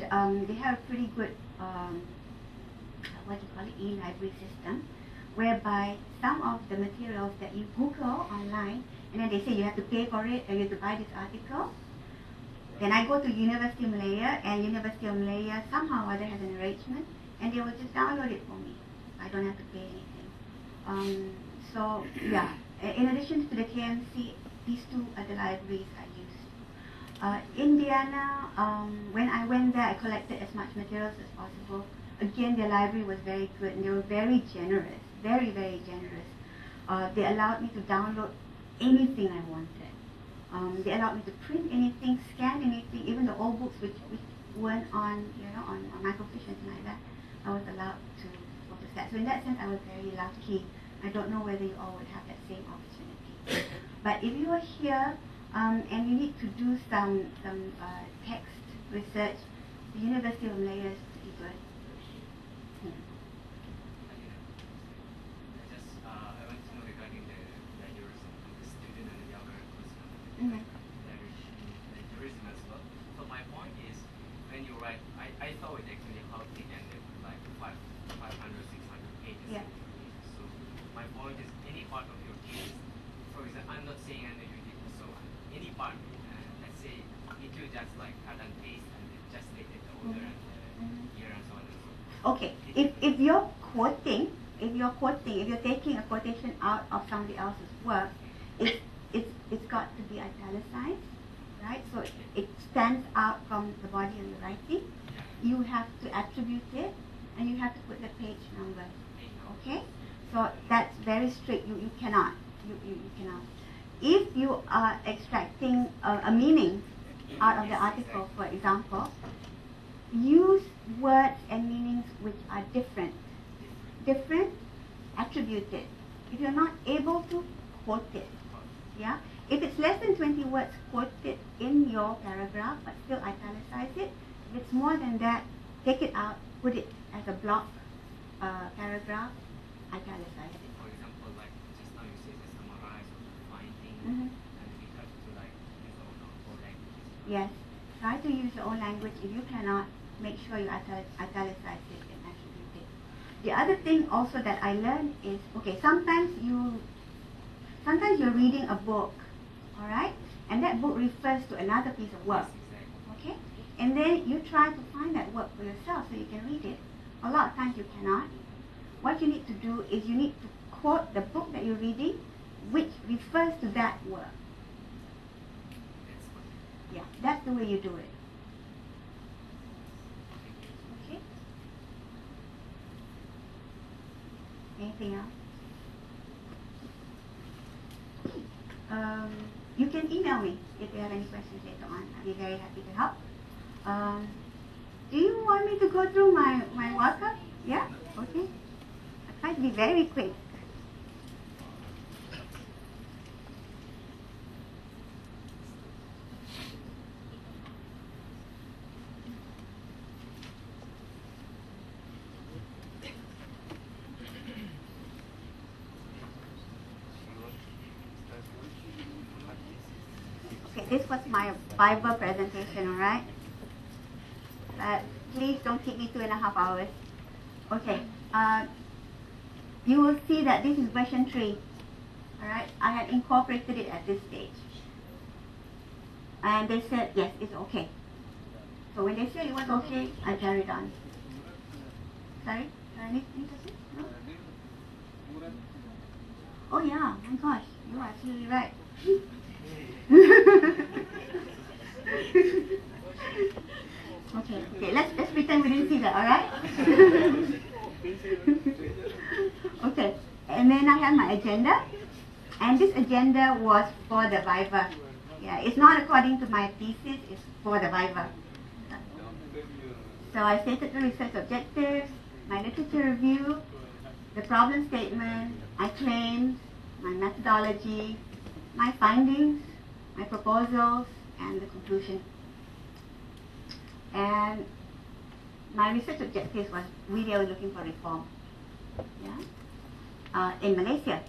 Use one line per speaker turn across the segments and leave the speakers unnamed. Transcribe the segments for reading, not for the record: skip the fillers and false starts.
And they have a pretty good, what do you call it, e-library system, whereby some of the materials that you Google online, and then they say you have to pay for it, or you have to buy this article. Then I go to University of Malaya, and University of Malaya somehow or other has an arrangement, and they will just download it for me. I don't have to pay anything. So yeah, in addition to the KMC, these two are the libraries I used. Indiana, when I went there, I collected as much materials as possible. Again, the library was very good, and they were very generous, very, very generous. They allowed me to download anything I wanted. They allowed me to print anything, scan anything, even the old books which weren't on, on microfiche and like that. I was allowed to photostat. So in that sense, I was very lucky. I don't know whether you all would have that same opportunity. But if you are here and you need to do some text research, the University of Malaya is pretty good.
I want to know regarding the plagiarism of the student and the other
Mm-hmm.
plagiarism as well. So my point is, when you write, I thought it actually how thick and like 500, 600 pages.
Yeah.
So my point is, any part of your thesis, for example, I'm not saying I know you did so any part, let's say, if you just like cut and paste and just stated the order and the year and so on and so on.
Okay, if you're quoting, if you're taking a quotation out of somebody else's work, it's got to be italicized, right? So it stands out from the body and the writing. You have to attribute it, and you have to put the page number. Okay, so that's very strict. You cannot. You cannot. If you are extracting a meaning out of the article, for example, use words and meanings which are different, attributed. If you're not able to, quote it. Yeah. If it's less than 20 words, quote it in your paragraph, but still italicize it. If it's more than that, take it out, put it as a block paragraph, italicize it.
For example, like just now you said summarize or finding, and we have to like use our own language.
Yes. Try to use your own language. If you cannot, make sure you italicize it and attribute it. The other thing also that I learned is, okay, sometimes you're reading a book, all right, and that book refers to another piece of work, okay, and then you try to find that work for yourself so you can read it. A lot of times you cannot. What you need to do is you need to quote the book that you're reading, which refers to that work. Yeah, that's the way you do it. Okay. Anything else? You can email me if you have any questions later on. I'll be very happy to help. Do you want me to go through my Waqf? Yeah? Okay. I'll try to be very quick. This was my Bible presentation, all right? Please don't keep me 2.5 hours. Okay. You will see that this is version 3. All right? I had incorporated it at this stage. And they said, yes, it's okay. So when they said it was okay, I carried on. Sorry? Anything to say? No? Oh yeah, my gosh, you are absolutely right. Okay, let's pretend we didn't see that, alright? Okay, and then I have my agenda, and this agenda was for the Viva. Yeah, it's not according to my thesis, it's for the Viva. So I stated the research objectives, my literature review, the problem statement, my claims, my methodology, my findings, my proposals, and the conclusion. And my research objectives was really looking for reform, yeah, in Malaysia.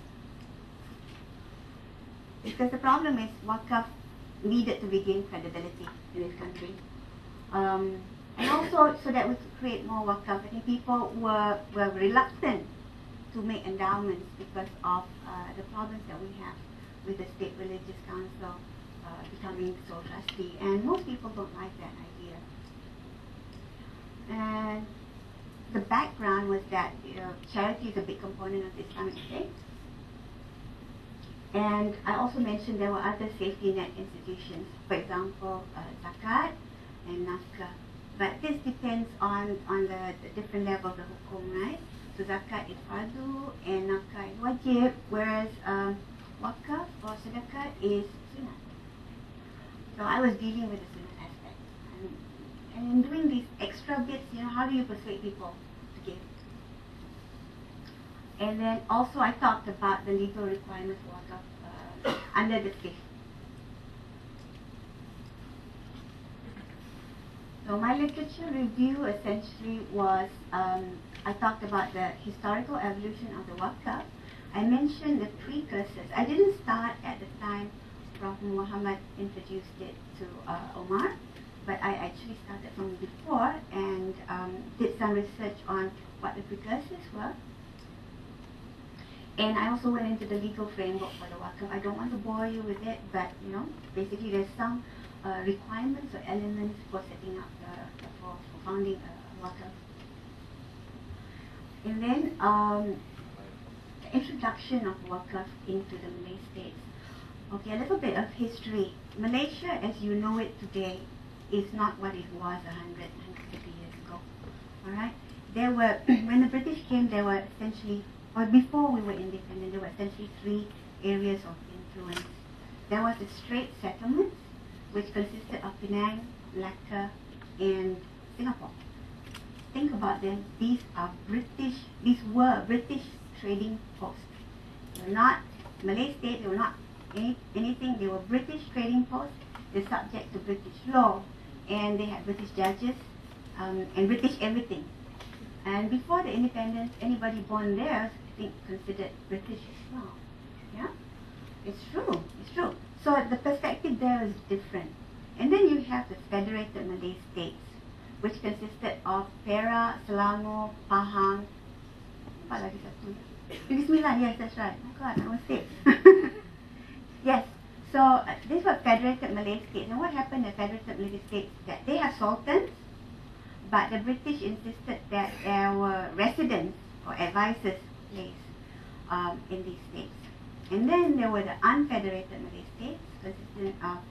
Because the problem is Waqf needed to regain credibility in this country. And also, so that we could create more Waqf. I think people were reluctant to make endowments because of the problems that we have with the State Religious Council becoming sole trustee. And most people don't like that idea. And the background was that charity is a big component of the Islamic State. And I also mentioned there were other safety net institutions, for example, zakat and nafkah. But this depends on the different levels of hukum, right? So zakat is fardu and nafkah is wajib, whereas waqf or sedekah is sunnah. So I was dealing with the sunnah aspect. And in doing these extra bits, how do you persuade people to give? And then also I talked about the legal requirements for waqf under the fiqh. So my literature review essentially was, I talked about the historical evolution of the Waqf. I mentioned the precursors. I didn't start at the time Prophet Muhammad introduced it to Omar, but I actually started from before and did some research on what the precursors were. And I also went into the legal framework for the Waqf. I don't want to bore you with it, but basically there's some requirements or elements for setting up for founding a Waqf. And then the introduction of Waqf into the Malay states. Okay, a little bit of history. Malaysia, as you know it today, is not what it was 150 years ago. All right. There were when the British came, there were essentially, or before we were independent, there were essentially 3 areas of influence. There was the Strait Settlements, which consisted of Penang, Malacca, and Singapore. Think about them. These were British trading posts. They were not Malay state. They were not anything. They were British trading posts. They're subject to British law, and they had British judges and British everything. And before the independence, anybody born there, I think, considered British as well. Yeah, it's true. It's true. So the perspective there is different. And then you have the Federated Malay States, which consisted of Perak, Selangor, Pahang. Apa lagi satu? Negeri Sembilan, yes, that's right. Oh God, I was sick. Yes. So these were Federated Malay States. And what happened in Federated Malay States? That they have sultans, but the British insisted that there were residents or advisors placed in these states. And then there were the unfederated Malay states, consisting of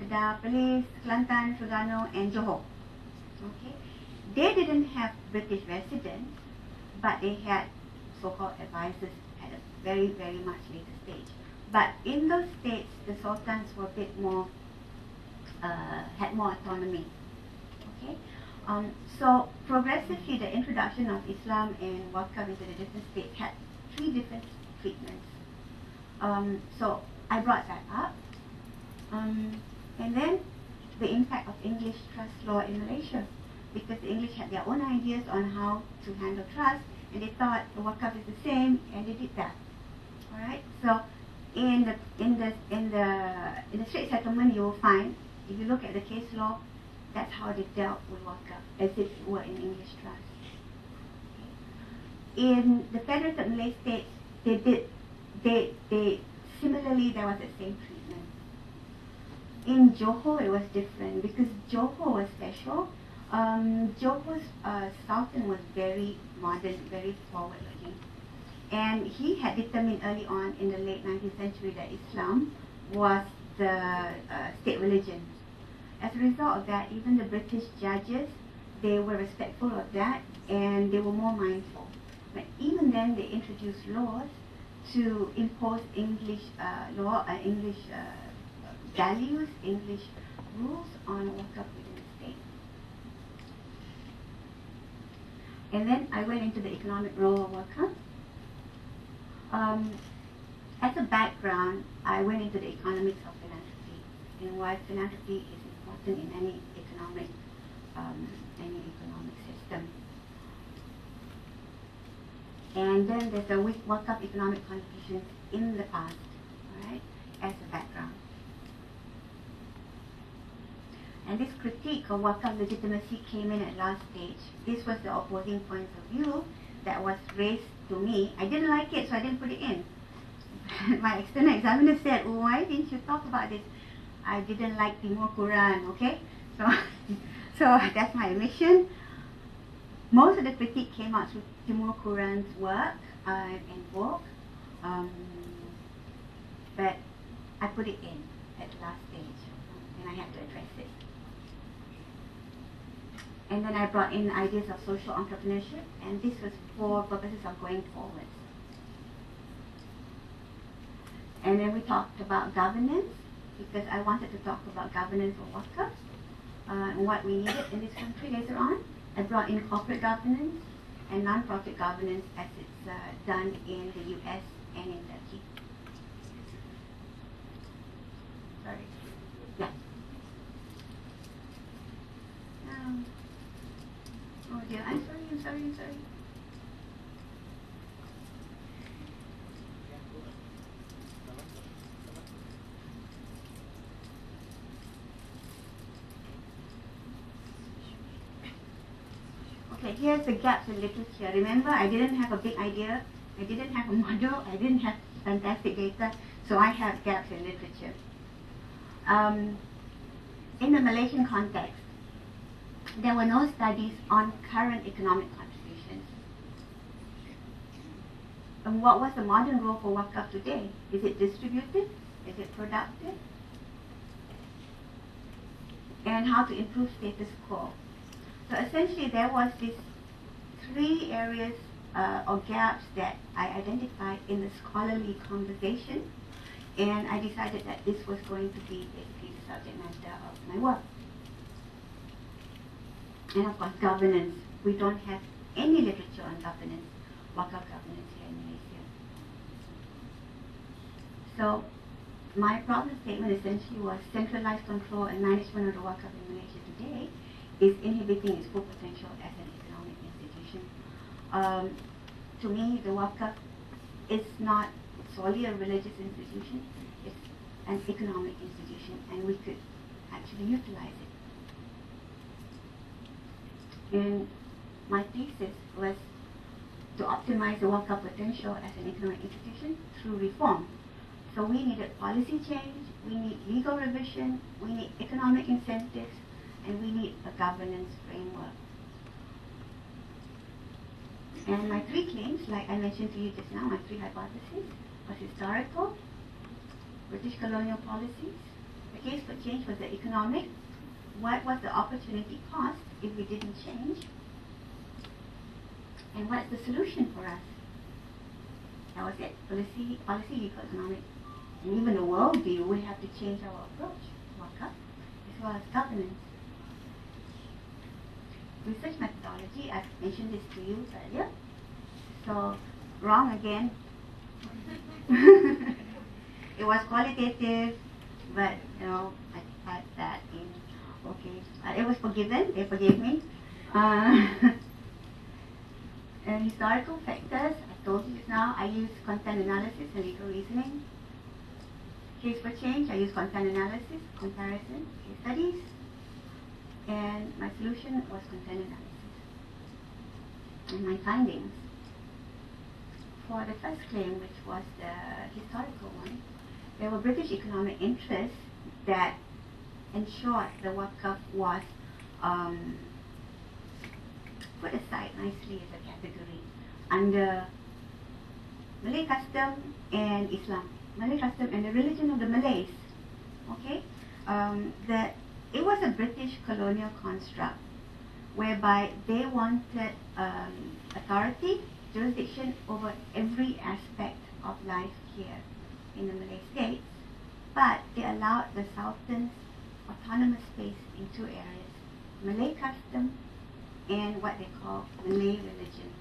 Kedah, Perlis, Kelantan, Terengganu, and Johor. Okay, they didn't have British residents, but they had so-called advisors at a very, very much later stage. But in those states, the sultans were a bit more, had more autonomy. Okay, so progressively, the introduction of Islam and Waqf into the different states had 3 different treatments. So I brought that up. And then the impact of English trust law in Malaysia, because the English had their own ideas on how to handle trust, and they thought the Waqf is the same, and they did that. All right. So in the Strait Settlement, you will find, if you look at the case law, that's how they dealt with Waqf, as if it were in English trust. In the Federated Malay States, they similarly, there was the same treatment. In Johor, it was different because Johor was special. Johor's sultan was very modern, very forward-looking, and he had determined early on in the late 19th century that Islam was the state religion. As a result of that, even the British judges, they were respectful of that, and they were more mindful. But even then, they introduced laws to impose English law, English values, English rules on Waqf within the state. And then I went into the economic role of Waqf. As a background, I went into the economics of philanthropy and why philanthropy is important in any economic system. And then there's the Waqf economic contributions in the past, all right, as a background. And this critique of Waqf legitimacy came in at last stage. This was the opposing points of view that was raised to me. I didn't like it, so I didn't put it in. My external examiner said, oh, why didn't you talk about this? I didn't like Timur Quran, okay? So, so that's my admission. Most of the critique came out through Timur Quran's work and book, but I put it in at the last stage, and I had to address it. And then I brought in ideas of social entrepreneurship, and this was for purposes of going forward. And then we talked about governance, because I wanted to talk about governance for Waqf, and what we needed in this country later on. I brought in corporate governance and non-profit governance as it's done in the US and in Turkey. Sorry. Yeah. Oh dear, I'm sorry. Okay, here's the gaps in literature. Remember, I didn't have a big idea, I didn't have a model, I didn't have fantastic data, so I have gaps in literature. In the Malaysian context, there were no studies on current economic contributions. And what was the modern role for Waqf today? Is it distributed? Is it productive? And how to improve status quo. So essentially there was these three areas or gaps that I identified in the scholarly conversation, and I decided that this was going to be basically the subject matter of my work. And of course governance. We don't have any literature on governance, Waqf governance here in Malaysia. So my problem statement essentially was centralized control and management of the Waqf in Malaysia today is inhibiting its full potential as an economic institution. To me, the Waqf is not solely a religious institution, it's an economic institution, and we could actually utilize it. And my thesis was to optimize the Waqf potential as an economic institution through reform. So we needed policy change, we need legal revision, we need economic incentives, and we need a governance framework. And my three claims, like I mentioned to you just now, my three hypotheses, was historical, British colonial policies, the case for change was the economic, what was the opportunity cost if we didn't change, and what's the solution for us? That was it, policy, legal, economic, and even the worldview, we have to change our approach to Waqf, as well as governance. Research methodology, I've mentioned this to you earlier. So, wrong again. It was qualitative, but you know, I had that in, okay. It was forgiven, they forgave me. And historical factors, I told you just now, I use content analysis and legal reasoning. Case for change, I use content analysis, comparison, case studies. And my solution was content analysis. And my findings. For the first claim, which was the historical one, there were British economic interests that ensured the Waqf was put aside nicely as a category under Malay custom and Islam. Malay custom and the religion of the Malays. Okay? That it was a British colonial construct whereby they wanted authority, jurisdiction over every aspect of life here in the Malay states, but they allowed the sultans autonomous space in two areas, Malay custom and what they call Malay religion.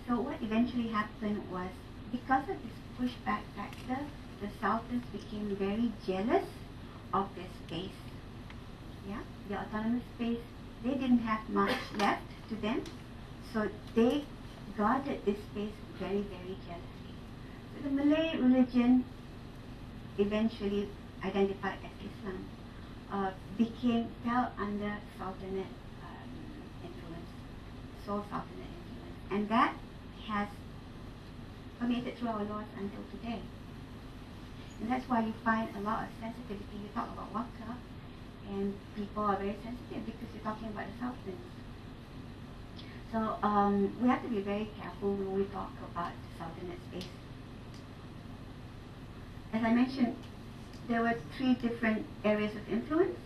So what eventually happened was, because of this pushback factor, the sultans became very jealous of their space. Yeah, their autonomous space, they didn't have much left to them, so they guarded this space very, very jealously. So the Malay religion, eventually identified as Islam, fell under Sultanate influence, sole Sultanate influence, and that has permeated through our laws until today. And that's why you find a lot of sensitivity. You talk about Waqf, and people are very sensitive because you're talking about the sultans. So we have to be very careful when we talk about the Sultanate space. As I mentioned, there were 3 different areas of influence.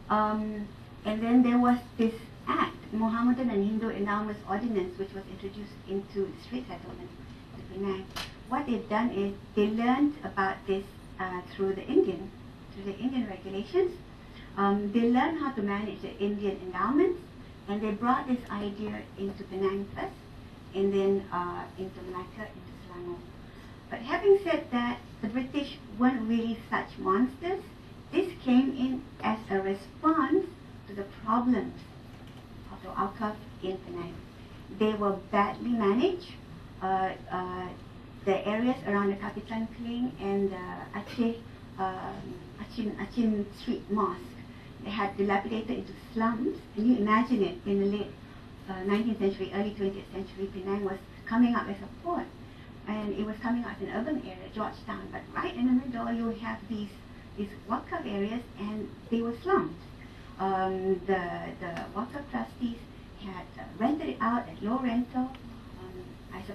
And then there was this act, Mohammedan and Hindu Endowments Ordinance, which was introduced into the street settlement in Penang. What they've done is they learned about this through the Indian regulations. They learned how to manage the Indian endowments, and they brought this idea into Penang first, and then into Malacca, into Selangor. But having said that, the British weren't really such monsters. This came in as a response to the problems of the Waqf in Penang. They were badly managed. The areas around the Kapitan Kling and the Achin Street Mosque, they had dilapidated into slums. Can you imagine it? In the late 19th century, early 20th century, Penang was coming up as a port, and it was coming up as an urban area, Georgetown. But right in the middle, you have these Waqf areas, and they were slums. The Waqf trustees had rented it out at low rental.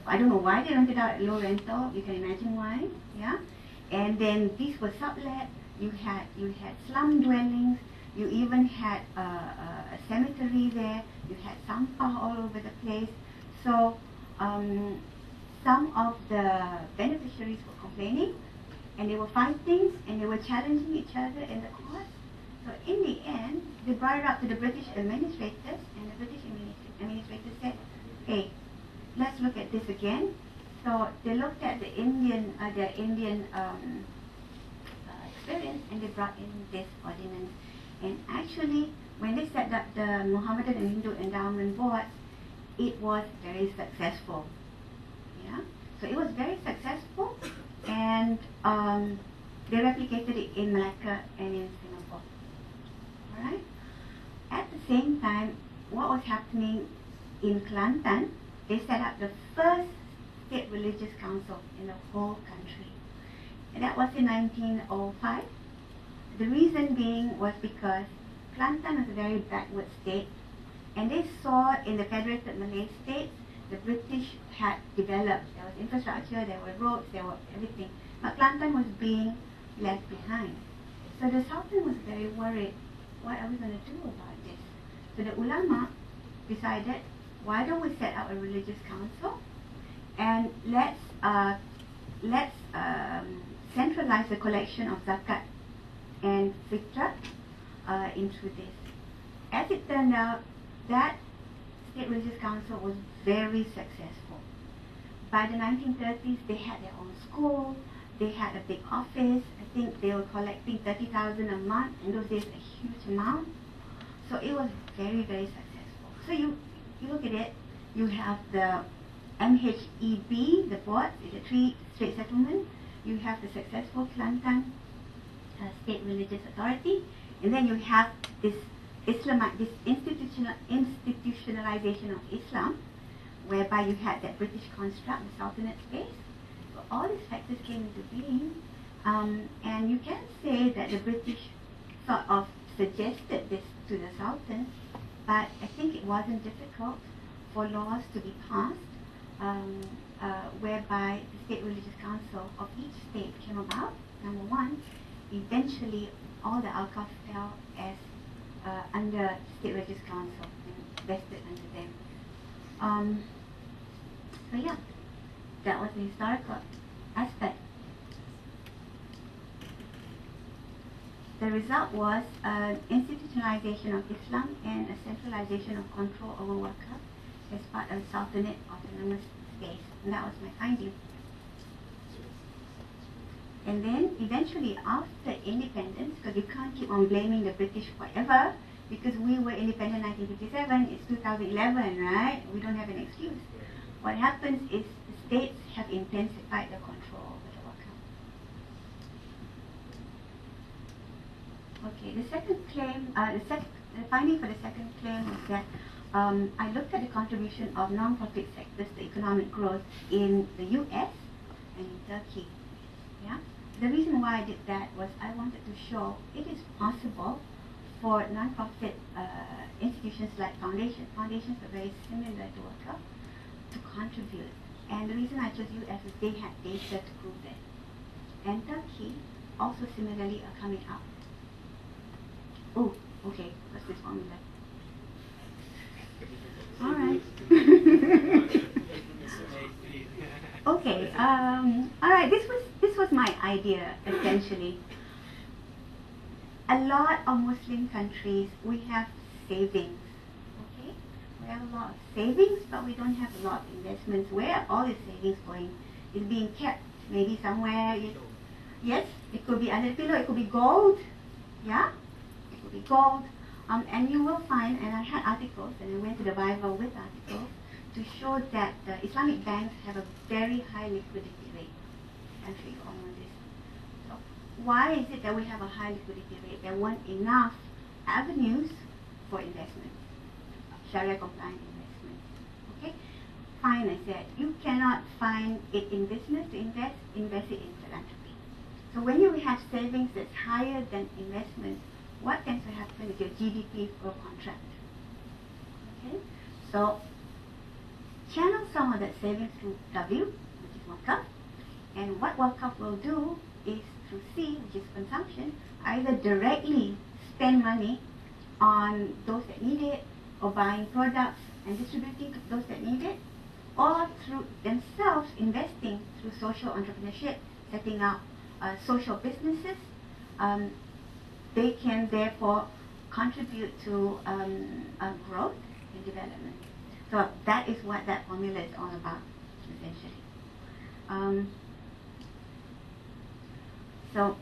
I don't know why they rented out at low rental. You can imagine why, yeah. And then these were sublet. You had slum dwellings. You even had a cemetery there. You had sampah all over the place. So some of the beneficiaries were complaining, and they were fighting, and they were challenging each other in the court. So in the end, they brought it up to the British administrators, and the British administrators said, "Hey, let's look at this again." So they looked at the Indian experience, and they brought in this ordinance. And actually, when they set up the Mohammedan and Hindu Endowment Board, it was very successful. Yeah, so it was very successful, and they replicated it in Malacca and in Singapore. All right. At the same time, what was happening in Kelantan? They set up the first state religious council in the whole country. And that was in 1905. The reason being was because Kelantan was a very backward state, and they saw in the Federated Malay states, the British had developed. There was infrastructure, there were roads, there were everything. But Kelantan was being left behind. So the Sultan was very worried, what are we going to do about this? So the ulama decided, why don't we set up a religious council, and let's centralize the collection of zakat and fitrah into this. As it turned out, that state religious council was very successful. By the 1930s, they had their own school, they had a big office. I think they were collecting 30,000 a month. In those days, a huge amount. So it was very, very successful. So you look at it, you have the MHEB, the board, it's a 3-state settlement. You have the successful Kelantan State Religious Authority, and then you have this institutionalization of Islam, whereby you had that British construct, the Sultanate space. So all these factors came into being, and you can say that the British sort of suggested this to the Sultan, but I think it wasn't difficult for laws to be passed, whereby the State Religious Council of each state came about. Number one, eventually all the Awqaf fell as under State Religious Council and vested under them. So yeah, that was the historical aspect. The result was institutionalization of Islam and a centralization of control over Waqf as part of Sultanate autonomous space. And that was my finding. And then eventually after independence, because you can't keep on blaming the British forever, because we were independent in 1957, it's 2011, right? We don't have an excuse. What happens is the states have intensified the control over the Okay, the second claim, the finding for the second claim is that I looked at the contribution of non-profit sectors to economic growth in the US and in Turkey. Yeah, the reason why I did that was I wanted to show it is possible for non-profit institutions like foundations are very similar to Waqf, to contribute. And the reason I chose US is they had data to prove that. And Turkey also similarly are coming up. Oh, okay, what's this formula? All right. Okay. All right. This was my idea essentially. A lot of Muslim countries we have savings. Okay, we have a lot of savings, but we don't have a lot of investments. Where are all the savings going? Is being kept maybe somewhere. Yes, it could be under the pillow. It could be gold. Yeah, it could be gold. And you will find, and I had articles, and I went to the Bible with articles to show that Islamic banks have a very high liquidity rate. I'm sure you all know this. So why is it that we have a high liquidity rate? There weren't enough avenues for investment, Sharia compliant investment. Okay, fine. I said you cannot find it in business to invest it in philanthropy. So when you have savings that's higher than investment, what tends to happen is your GDP will contract. Okay, so channel some of that savings to W, which is Waqf, and what Waqf will do is through C, which is consumption, either directly spend money on those that need it, or buying products and distributing to those that need it, or through themselves investing through social entrepreneurship, setting up social businesses. They can therefore contribute to growth and development. So that is what that formula is all about, essentially. So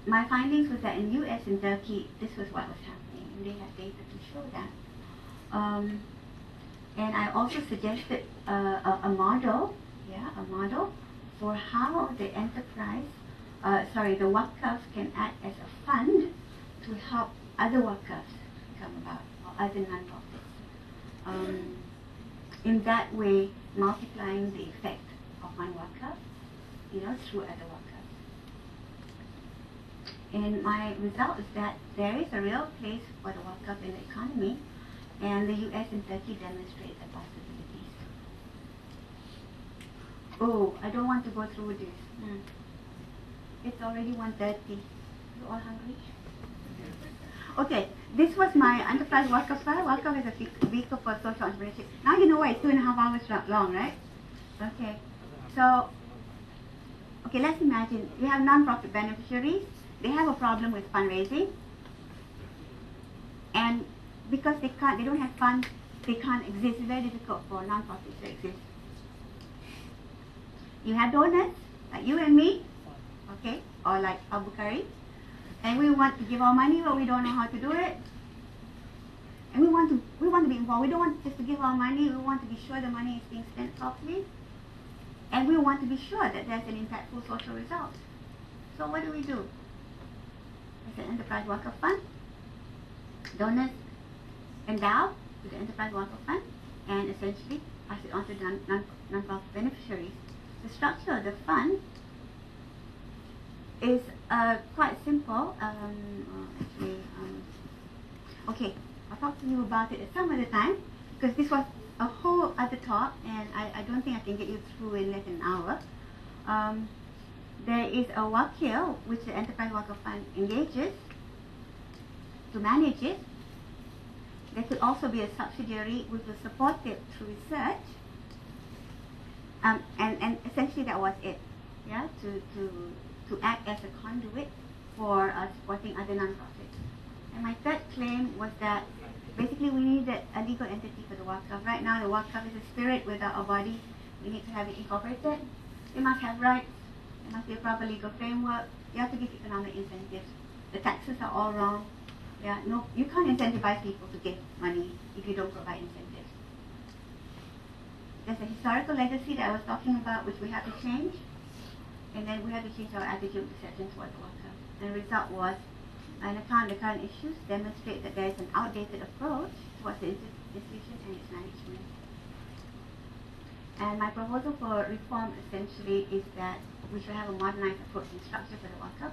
my findings was that in US and Turkey, this was what was happening, and they have data to show that. And I also suggested a model, a model for how the enterprise, the Waqf can act as a fund to help other Waqfs come about, or other non-profits. In that way, multiplying the effect of one Waqf, through other Waqfs. And my result is that there is a real place for the Waqf in the economy, and the US and Turkey demonstrate the possibilities. Oh, I don't want to go through this. It's already 1:30. You all hungry? Okay, this was my enterprise Waqf file. Waqf is a vehicle for social entrepreneurship. Now you know why it's 2.5 hours long, right? Okay, so, let's imagine you have non-profit beneficiaries. They have a problem with fundraising, and because they don't have funds, they can't exist. It's very difficult for non-profits to exist. You have donors, like you and me, okay, or like Abu Bakari, and we want to give our money, but we don't know how to do it. And we want to be involved. We don't want just to give our money. We want to be sure the money is being spent properly, and we want to be sure that there's an impactful social result. So what do? It's an enterprise Waqf fund. Donors endow to the enterprise Waqf fund, and essentially pass it on to non-profit beneficiaries. The structure of the fund is quite simple. Okay, I'll talk to you about it at some other time, because this was a whole other talk, and I don't think I can get you through in less than an hour. There is a wakil, which the Enterprise Waqf Fund engages to manage it. There could also be a subsidiary which will support it through research. And essentially that was it, to act as a conduit for supporting other non-profits. And my third claim was that basically we needed a legal entity for the Waqf. Right now the Waqf is a spirit without a body. We need to have it incorporated. It must have rights. It must be a proper legal framework. You have to give economic incentives. The taxes are all wrong. No, you can't incentivize people to give money if you don't provide incentives. There's a historical legacy that I was talking about, which we have to change. And then we have to change our attitude perception towards the Waqf. And the result was and account the current issues, demonstrate that there is an outdated approach towards the institution and its management. And my proposal for reform essentially is that we should have a modernized approach and structure for the Waqf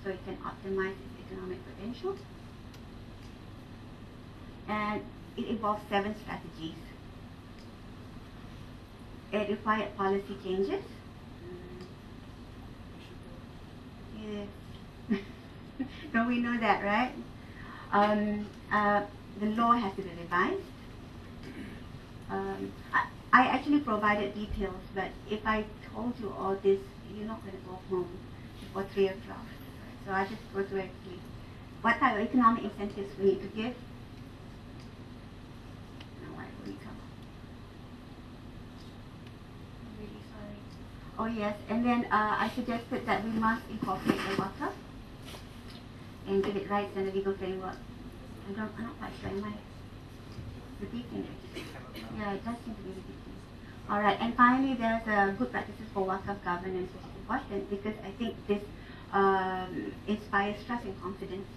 so it can optimize its economic potential. And it involves 7 strategies. It required policy changes. Yes. Don't we know that, right? The law has to be revised. I actually provided details, but if I told you all this, you're not going to go home before 3 o'clock. So I just go directly. What type of economic incentives we need to give? No, why will you come? I'm really sorry. Oh yes, and then I suggested that we must incorporate the Waqf and give it rights and a legal framework. I'm not quite sure, am I repeating it? Yeah, it does seem to be repeating. Alright, and finally there's good practices for Waqf governance, which is important because I think this inspires trust and confidence.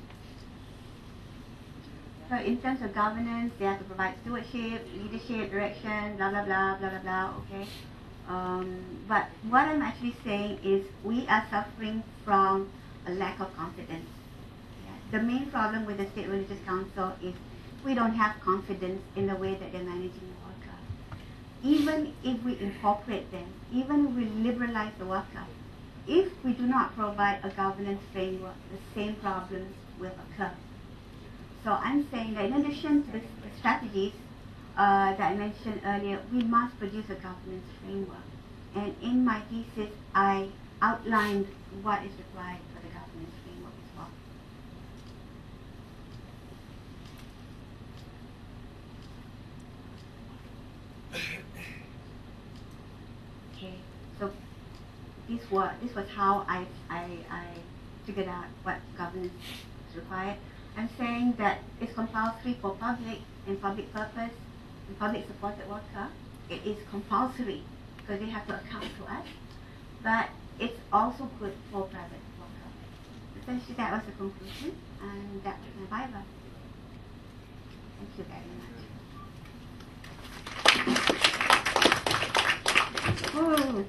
So in terms of governance, they have to provide stewardship, leadership, direction, blah blah blah, blah blah blah, okay? But what I'm actually saying is we are suffering from a lack of confidence. The main problem with the State Religious Council is we don't have confidence in the way that they're managing the Waqf. Even if we incorporate them, even if we liberalize the Waqf, if we do not provide a governance framework, the same problems will occur. So I'm saying that in addition to the strategies that I mentioned earlier, we must produce a governance framework. And in my thesis, I outlined what is required for the governance framework as well. Okay, so this was how I figured out what governance is required. I'm saying that it's compulsory for public and public purpose and public supported Waqf. It is compulsory because they have to account to us, but it's also good for private Waqf. Essentially that was the conclusion, and that was my viva. Thank you very much. Ooh.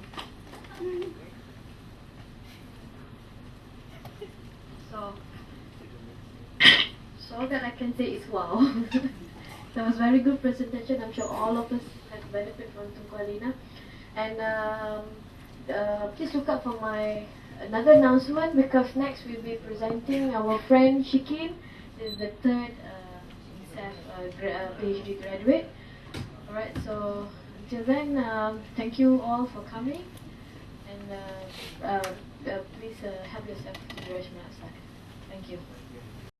So all that I can say is wow. That was very good presentation. I'm sure all of us have benefit from Tunku Alina. And please look out for my another announcement because next we'll be presenting our friend Shikin. This is the 3rd INCEIF PhD graduate. Alright, so until then, thank you all for coming. And please help yourself to the rest of my time. Thank you.